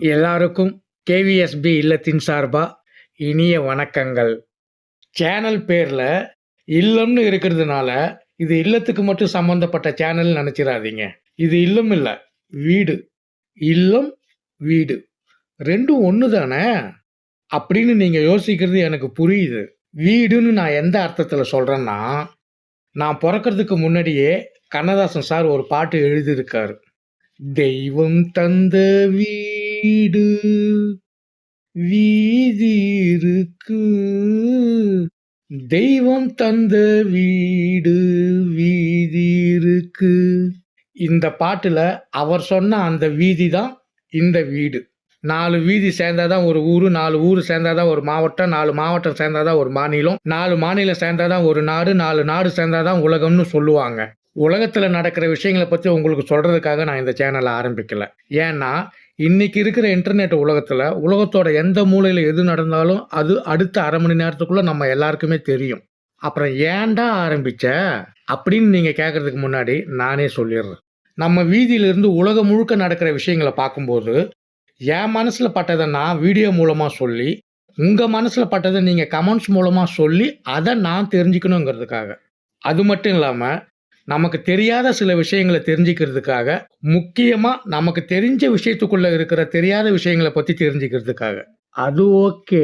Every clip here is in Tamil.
எல்லாருக்கும் கேவிஎஸ்பி இல்லத்தின் சார்பா இனிய வணக்கங்கள். சேனல் பேர்ல இல்லம்னு இருக்கிறதுனால இது இல்லத்துக்கு மட்டும் சம்பந்தப்பட்ட சேனல் நினைச்சிடாதீங்க. இது இல்லம் இல்ல, வீடு. இல்லம், வீடு ரெண்டும் ஒன்று தானே அப்படின்னு நீங்க யோசிக்கிறது எனக்கு புரியுது. வீடுன்னு நான் எந்த அர்த்தத்தில் சொல்றேன்னா, நான் பிறக்கிறதுக்கு முன்னாடியே கண்ணதாசன் சார் ஒரு பாட்டு எழுதியிருக்காரு. தெய்வம் தந்த வீடு வீதி இருக்கு, தெய்வம் தந்த வீடு வீதி இருக்கு. இந்த பாட்டுல அவர் சொன்ன அந்த வீதி தான் இந்த வீடு. 4 வீதி சேர்ந்தாதான் ஒரு ஊரு, 4 ஊரு சேர்ந்தாதான் ஒரு மாவட்டம், 4 மாவட்டம் சேர்ந்தாதான் ஒரு மாநிலம், 4 மாநிலம் சேர்ந்தாதான் ஒரு நாடு, 4 நாடு சேர்ந்தாதான் உலகம்னு சொல்லுவாங்க. உலகத்துல நடக்கிற விஷயங்களை பத்தி உங்களுக்கு சொல்றதுக்காக நான் இந்த சேனலை ஆரம்பிக்கல. ஏன்னா இன்னைக்கு இருக்கிற இன்டர்நெட் உலகத்துல உலகத்தோட எந்த மூலையில எது நடந்தாலும் அது அடுத்த அரை மணி நேரத்துக்குள்ள நம்ம எல்லாருக்குமே தெரியும். அப்புறம் ஏன்டா ஆரம்பிச்ச அப்படின்னு நீங்க கேட்கறதுக்கு முன்னாடி நானே சொல்லிடுறேன். நம்ம வீதியிலிருந்து உலகம் முழுக்க நடக்கிற விஷயங்களை பார்க்கும்போது என் மனசுல பட்டதை நான் வீடியோ மூலமா சொல்லி, உங்க மனசுல பட்டதை நீங்க கமெண்ட்ஸ் மூலமா சொல்லி அதை நான் தெரிஞ்சுக்கணுங்கிறதுக்காக. அது மட்டும் இல்லாம நமக்கு தெரியாத சில விஷயங்களை தெரிஞ்சுக்கிறதுக்காக, முக்கியமா நமக்கு தெரிஞ்ச விஷயத்துக்குள்ள இருக்கிற தெரியாத விஷயங்களை பத்தி தெரிஞ்சுக்கிறதுக்காக. அது ஓகே,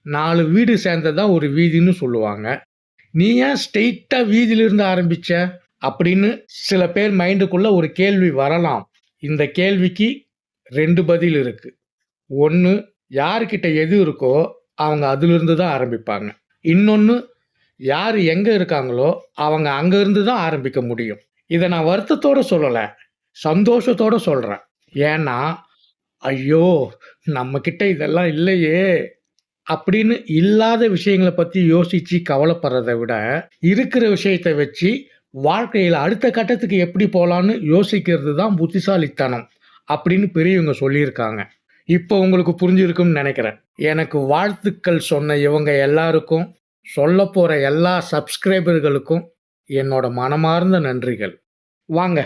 4 வீடு சேர்ந்ததான் ஒரு வீதின்னு சொல்லுவாங்க. நீ ஏன் ஸ்ட்ரெயிட்டா வீதியிலிருந்து ஆரம்பிச்ச அப்படின்னு சில பேர் மைண்டுக்குள்ள ஒரு கேள்வி வரலாம். இந்த கேள்விக்கு 2 பதில் இருக்கு. ஒன்று, யாருக்கிட்ட எது இருக்கோ அவங்க அதிலிருந்து தான் ஆரம்பிப்பாங்க. இன்னொன்று, யார் எங்கே இருக்காங்களோ அவங்க அங்கேருந்து தான் ஆரம்பிக்க முடியும். இதை நான் வருத்தத்தோடு சொல்லலை, சந்தோஷத்தோடு சொல்கிறேன். ஏன்னா ஐயோ நம்மக்கிட்ட இதெல்லாம் இல்லையே அப்படின்னு இல்லாத விஷயங்களை பற்றி யோசித்து கவலைப்படுறதை விட, இருக்கிற விஷயத்தை வச்சு வாழ்க்கையில் அடுத்த கட்டத்துக்கு எப்படி போகலான்னு யோசிக்கிறது தான் புத்திசாலித்தனம் அப்படின்னு பெரியவங்க சொல்லியிருக்காங்க. இப்போ உங்களுக்கு புரிஞ்சிருக்கும்னு நினைக்கிறேன். எனக்கு வாழ்த்துக்கள் சொன்ன இவங்க எல்லாருக்கும், சொல்ல போகிற எல்லா சப்ஸ்கிரைபர்களுக்கும் என்னோட மனமார்ந்த நன்றிகள். வாங்க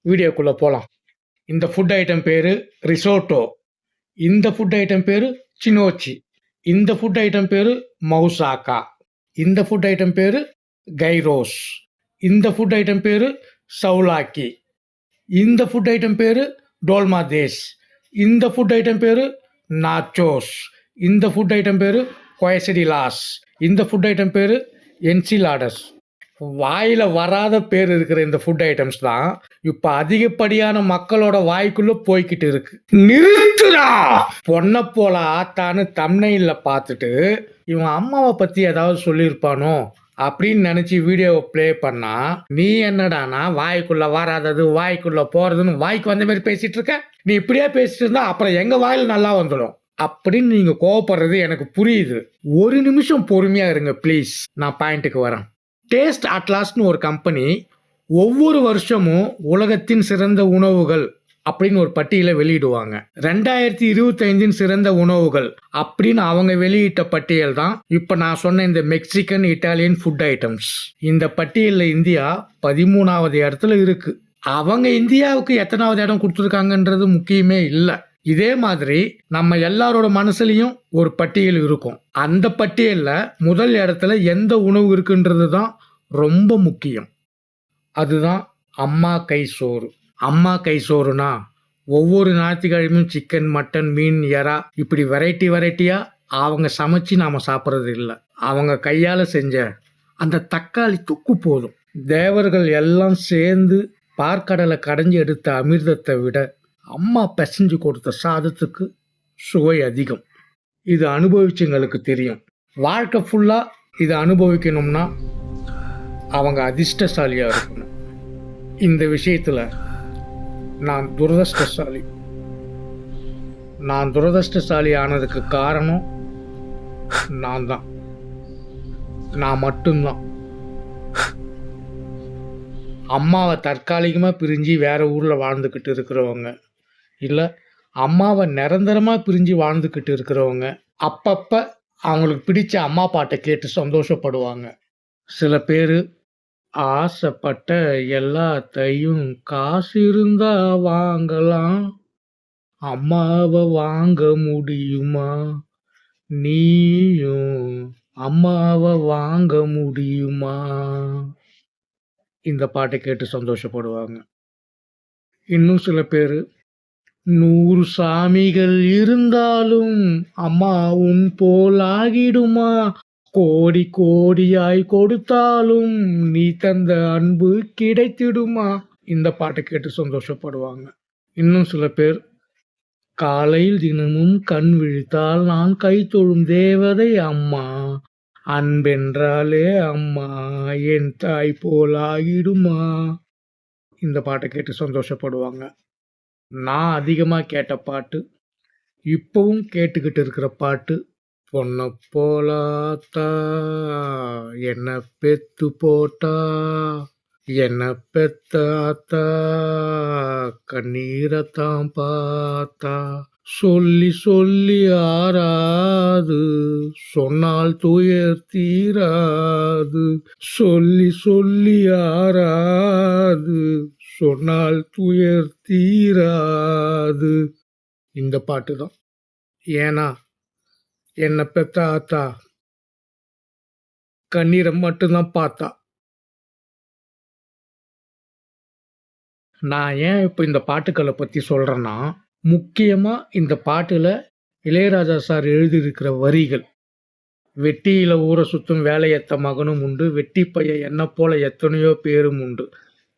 வீடியோக்குள்ளே போகலாம். இந்த ஃபுட் ஐட்டம் பேர் ரிசோட்டோ, இந்த ஃபுட் ஐட்டம் பேர் சினோச்சி, இந்த ஃபுட் ஐட்டம் பேர் மவுசாக்கா, இந்த ஃபுட் ஐட்டம் பேர் கைரோஸ், இந்த ஃபுட் ஐட்டம் பேர் சவுலாக்கி, இந்த ஃபுட் ஐட்டம் பேர் டோல்மா தேஸ், இந்த ஃபுட் ஐட்டம் பேர் நாச்சோஸ், இந்த ஃபுட் ஐட்டம் பேர் கொயசடிலாஸ், இந்த ஃபுட் ஐட்டம் பேர் என்சிலாடஸ். வாயில் வராத பேர் இருக்கிற இந்த ஃபுட் ஐட்டம்ஸ் தான் இப்போ அதிகப்படியான மக்களோட வாய்க்குள்ளே போய்கிட்டு இருக்கு. நிறுத்துடா! பொண்ணை போல ஆத்தான்னு தம்ப்நெயில்ல பார்த்துட்டு இவன் அம்மாவை பற்றி ஏதாவது சொல்லியிருப்பானோ அப்படின்னு நினச்சி வீடியோவை ப்ளே பண்ணா, நீ என்னடானா வாய்க்குள்ள வராதது வாய்க்குள்ள போகிறதுன்னு வாய்க்கு வந்த மாதிரி பேசிகிட்டு இருக்க. நீ இப்படியே பேசிட்டு இருந்தா அப்புறம் எங்கள் வாயில் நல்லா வந்துடும் அப்படின்னு நீங்கள் கோவப்படுறது எனக்கு புரியுது. ஒரு நிமிஷம் பொறுமையாக இருங்க ப்ளீஸ், நான் பாயிண்ட்டுக்கு வரேன். டேஸ்ட் அட்லாஸ்னு ஒரு கம்பெனி ஒவ்வொரு வருஷமும் உலகத்தின் சிறந்த உணவுகள் அப்படின்னு ஒரு பட்டியலை வெளியிடுவாங்க. 2025 சிறந்த உணவுகள் அப்படின்னு அவங்க வெளியிட்ட பட்டியல் தான் இப்போ நான் சொன்ன இந்த மெக்சிகன் இட்டாலியன் ஃபுட் ஐட்டம்ஸ். இந்த பட்டியலில் இந்தியா 13வது இடத்துல இருக்கு. அவங்க இந்தியாவுக்கு எத்தனாவது இடம் கொடுத்துருக்காங்கன்றது முக்கியமே இல்லை. இதே மாதிரி நம்ம எல்லாரோட மனசுலையும் ஒரு பட்டியல் இருக்கும். அந்த பட்டியலில் முதல் இடத்துல எந்த உணவு இருக்குன்றது தான் ரொம்ப முக்கியம். அதுதான் அம்மா கை சோறு. அம்மா கை சோறுனா ஒவ்வொரு ஞாயிற்றுக்கிழமையும் சிக்கன், மட்டன், மீன், எறா இப்படி வெரைட்டியாக அவங்க சமைச்சு நாம் சாப்பிட்றது இல்லை. அவங்க கையால் செஞ்ச அந்த தக்காளி தொக்கு போதும். தேவர்கள் எல்லாம் சேர்ந்து பார்க்கடலை கடைஞ்சி எடுத்த அமிர்தத்தை விட அம்மா பிசைஞ்சு கொடுத்த சாதத்துக்கு சுவை அதிகம். இது அனுபவிச்சவங்களுக்கு தெரியும். வாழ்க்கை ஃபுல்லாக இதை அனுபவிக்கணும்னா அவங்க அதிர்ஷ்டசாலியாக இருக்கணும். இந்த விஷயத்தில் நான் துரதிர்ஷ்டசாலி. நான் துரதிர்ஷ்டசாலி ஆனதுக்கு காரணம் நான் மட்டும்தான். அம்மாவை தற்காலிகமாக பிரிஞ்சு வேற ஊரில் வாழ்ந்துக்கிட்டு இருக்கிறவங்க, இல்லை அம்மாவை நிரந்தரமாக பிரிஞ்சு வாழ்ந்துக்கிட்டு இருக்கிறவங்க அப்பப்போ அவங்களுக்கு பிடிச்ச அம்மா பாட்டை கேட்டு சந்தோஷப்படுவாங்க. சில பேர் ஆசைப்பட்ட எல்லாத்தையும் காசு இருந்தா வாங்கலாம், அம்மாவ வாங்க முடியுமா? நீயும் அம்மாவ வாங்க முடியுமா? இந்த பாட்ட கேட்டு சந்தோஷப்படுவாங்க. இன்னும் சில பேரு, 100 சாமிகள் இருந்தாலும் அம்மா உன் போல் ஆகிடுமா? கோடி கோடியாய் கொடுத்தாலும் நீ தந்த அன்பு கிடைத்திடுமா? இந்த பாட்ட கேட்டு சந்தோஷப்படுவாங்க. இன்னும் சில பேர், காலையில் தினமும் கண் விழித்தால் நான் கை தொழும் தேவதை அம்மா. அன்பென்றாலே அம்மா என் தாய் போல் ஆகிடுமா? இந்த பாட்ட கேட்டு சந்தோஷப்படுவாங்க. நான் அதிகமா கேட்ட பாட்டு, இப்பவும் கேட்டுக்கிட்டு இருக்கிற பாட்டு, பொன்ன போல ஆத்தா என்ன பெத்து போட்டா, என்ன பெத்த ஆத்தா கண்ணீரத்தான் பார்த்தா, சொல்லி சொல்லி ஆறாது சொன்னால் துயர் தீராது, சொல்லி சொல்லி ஆறாது சொன்னால் துயர் தீராது. இந்த பாட்டு தான். ஏன்னா என்ன பெத்த ஆத்தா கண்ணீரை மட்டும்தான் பார்த்தா. நான் ஏன் இப்போ இந்த பாட்டுக்களை பற்றி சொல்கிறேன்னா, முக்கியமாக இந்த பாட்டில் இளையராஜா சார் எழுதியிருக்கிற வரிகள், வெட்டியில ஊரை சுற்றும் வேலையத்த மகனும் உண்டு, வெட்டி பைய என்ன போல எத்தனையோ பேரும் உண்டு,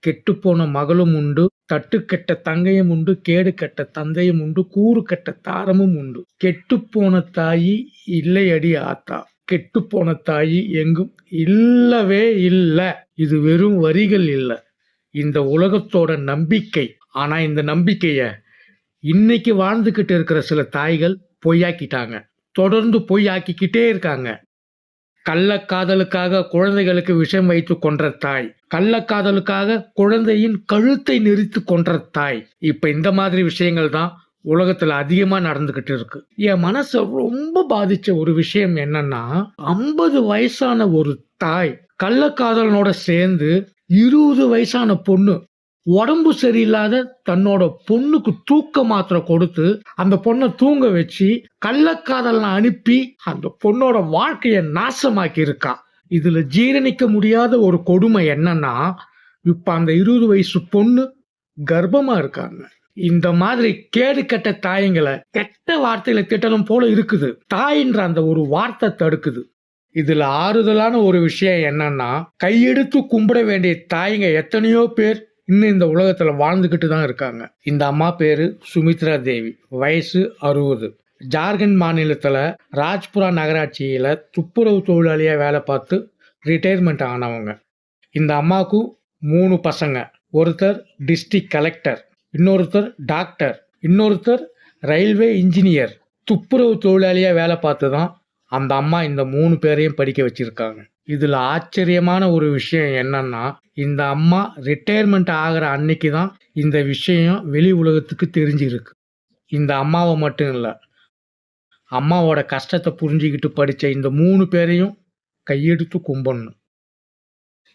கெட்டுப்போன மகளும் உண்டு, தட்டுக்கெட்ட தங்கையும் உண்டு, கேடு கெட்ட தந்தையும் உண்டு, கூறு கெட்ட தாரமும் உண்டு, கெட்டுப்போன தாயி இல்லையடி ஆத்தா, கெட்டுப்போன தாயி எங்கும் இல்லவே இல்லை. இது வெறும் வரிகள் இல்லை, இந்த உலகத்தோட நம்பிக்கை. ஆனா இந்த நம்பிக்கைய இன்னைக்கு வாழ்ந்துகிட்டு இருக்கிற சில தாய்கள் பொய்யாக்கிட்டாங்க, தொடர்ந்து பொய்யாக்கிக்கிட்டே இருக்காங்க. கள்ளக்காதலுக்காக குழந்தைகளுக்கு விஷம் வைத்து கொன்ற தாய், கள்ளக்காதலுக்காக குழந்தையின் கழுத்தை நெரித்து கொன்ற தாய். இப்ப இந்த மாதிரி விஷயங்கள் தான் உலகத்துல அதிகமா நடந்துகிட்டு இருக்கு. என் மனசை ரொம்ப பாதிச்ச ஒரு விஷயம் என்னன்னா, 50 வயசான ஒரு தாய் கள்ளக்காதலனோட சேர்ந்து 20 வயசான பொண்ணு, உடம்பு சரியில்லாத தன்னோட பொண்ணுக்கு தூக்க மாத்திரை கொடுத்து அந்த பொண்ணை தூங்க வச்சு கள்ளக்காதலனை அனுப்பி அந்த பொண்ணோட வாழ்க்கையை நாசமாக்கி இருக்கா. இதுல ஜீரணிக்க முடியாத ஒரு கொடுமை என்னன்னா, இப்ப அந்த 20 வயசு பொண்ணு கர்ப்பமா இருக்காங்க. இந்த மாதிரி கேடு கெட்ட தாயங்களை கெட்ட வார்த்தையில திட்டணும் போல இருக்குது. தாயின்ற அந்த ஒரு வார்த்தை தடுக்குது. இதுல ஆறுதலான ஒரு விஷயம் என்னன்னா, கையெடுத்து கும்பிட வேண்டிய தாய்ங்க எத்தனையோ பேர் இன்னும் இந்த உலகத்துல வாழ்ந்துகிட்டு தான் இருக்காங்க. இந்த அம்மா பேரு சுமித்ரா தேவி, வயசு 60. ஜார்க்கண்ட் மாநிலத்துல ராஜ்புரா நகராட்சியில துப்புரவு தொழிலாளியா வேலை பார்த்து ரிட்டையர்மெண்ட் ஆனவங்க. இந்த அம்மாவுக்கு 3 பசங்க. ஒருத்தர் டிஸ்ட்ரிக்ட் கலெக்டர், இன்னொருத்தர் டாக்டர், இன்னொருத்தர் ரயில்வே இன்ஜினியர். துப்புரவு தொழிலாளியா வேலை பார்த்து தான் அந்த அம்மா இந்த 3 பேரையும் படிக்க வச்சிருக்காங்க. இதுல ஆச்சரியமான ஒரு விஷயம் என்னன்னா, இந்த அம்மா ரிட்டையர்மெண்ட் ஆகிற அன்னைக்கு தான் இந்த விஷயம் வெளி உலகத்துக்கு தெரிஞ்சிருக்கு. இந்த அம்மாவை மட்டும் இல்லை, அம்மாவோட கஷ்டத்தை புரிஞ்சுக்கிட்டு படிச்ச இந்த 3 பேரையும் கையெடுத்து கும்பிடணும்.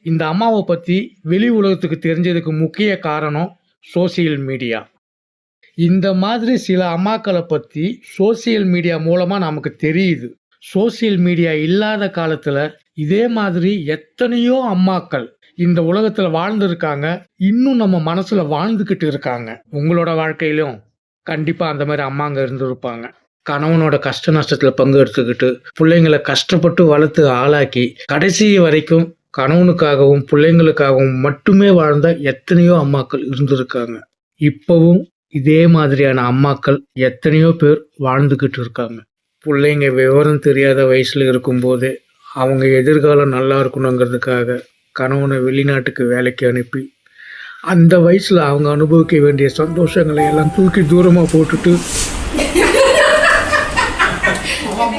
இந்த அம்மாவை பத்தி வெளி உலகத்துக்கு தெரிஞ்சதுக்கு முக்கிய காரணம் சோசியல் மீடியா. இந்த மாதிரி சில அம்மாக்களை பத்தி சோசியல் மீடியா மூலமா நமக்கு தெரியுது. சோசியல் மீடியா இல்லாத காலத்துல இதே மாதிரி எத்தனையோ அம்மாக்கள் இந்த உலகத்துல வாழ்ந்திருக்காங்க, இன்னும் நம்ம மனசுல வாழ்ந்துகிட்டு இருக்காங்க. உங்களோட வாழ்க்கையிலும் கண்டிப்பா அந்த மாதிரி அம்மாங்க இருந்திருப்பாங்க. கணவனோட கஷ்ட நஷ்டத்துல பங்கு எடுத்துக்கிட்டு பிள்ளைங்களை கஷ்டப்பட்டு வளர்த்து ஆளாக்கி கடைசி வரைக்கும் கணவனுக்காகவும் பிள்ளைங்களுக்காகவும் மட்டுமே வாழ்ந்த எத்தனையோ அம்மாக்கள் இருந்திருக்காங்க. இப்பவும் இதே மாதிரியான அம்மாக்கள் எத்தனையோ பேர் வாழ்ந்துகிட்டு இருக்காங்க. பிள்ளைங்க விவரம் தெரியாத வயசுல இருக்கும்போதே அவங்க எதிர்காலம் நல்லா இருக்கணுங்கிறதுக்காக கணவனை வெளிநாட்டுக்கு வேலைக்கு அனுப்பி அந்த வயசுல அவங்க அனுபவிக்க வேண்டிய சந்தோஷங்களை எல்லாம் தூக்கி தூரமா போட்டுட்டு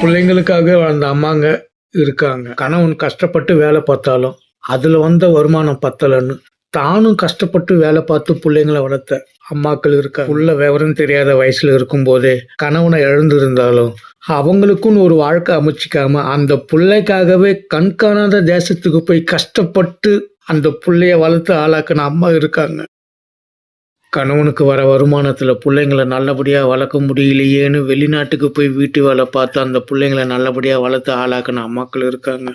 பிள்ளைங்களுக்காக வாழ்ந்த அம்மாங்க இருக்காங்க. கணவன் கஷ்டப்பட்டு வேலை பார்த்தாலும் அதுல வந்த வருமானம் பத்தலன்னு தானும் கஷ்டப்பட்டு வேலை பார்த்து பிள்ளைங்களை வளர்த்த அம்மாக்கள் இருக்காங்க. உள்ள விவரம் தெரியாத வயசுல இருக்கும் போதே கணவனை இழந்திருந்தாலும் அவங்களுக்குன்னு ஒரு வாழ்க்கை அமைச்சிக்காம அந்த பிள்ளைக்காகவே கண்காணாத தேசத்துக்கு போய் கஷ்டப்பட்டு அந்த பிள்ளைய வளர்த்து ஆளாக்குன அம்மா இருக்காங்க. கணவனுக்கு வர வருமானத்தில் பிள்ளைங்கள நல்லபடியாக வளர்க்க முடியலையேன்னு வெளிநாட்டுக்கு போய் வீட்டு வேலை பார்த்து அந்த பிள்ளைங்கள நல்லபடியாக வளர்த்து ஆளாக்கின அம்மாக்கள் இருக்காங்க.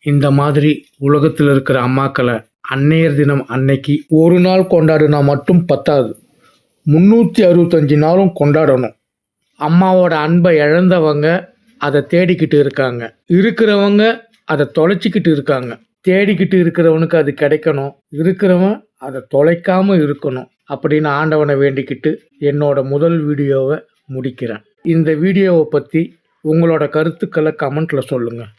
இந்த மாதிரி உலகத்தில் இருக்கிற அம்மாக்களை அன்னையர் தினம் அன்னைக்கு ஒரு நாள் கொண்டாடினா மட்டும் பத்தாது, 365 நாளும் கொண்டாடணும். அம்மாவோட அன்பை இழந்தவங்க அதை தேடிக்கிட்டு இருக்காங்க, இருக்கிறவங்க அதை தொலைச்சிக்கிட்டு இருக்காங்க. தேடிக்கிட்டு இருக்கிறவனுக்கு அது கிடைக்கணும், இருக்கிறவன் அதை தொலைக்காம இருக்கணும் அப்படின்னு ஆண்டவனை வேண்டிக்கிட்டு என்னோட முதல் வீடியோவை முடிக்கிறேன். இந்த வீடியோவை பற்றி உங்களோட கருத்துக்களை கமெண்ட்டில் சொல்லுங்கள்.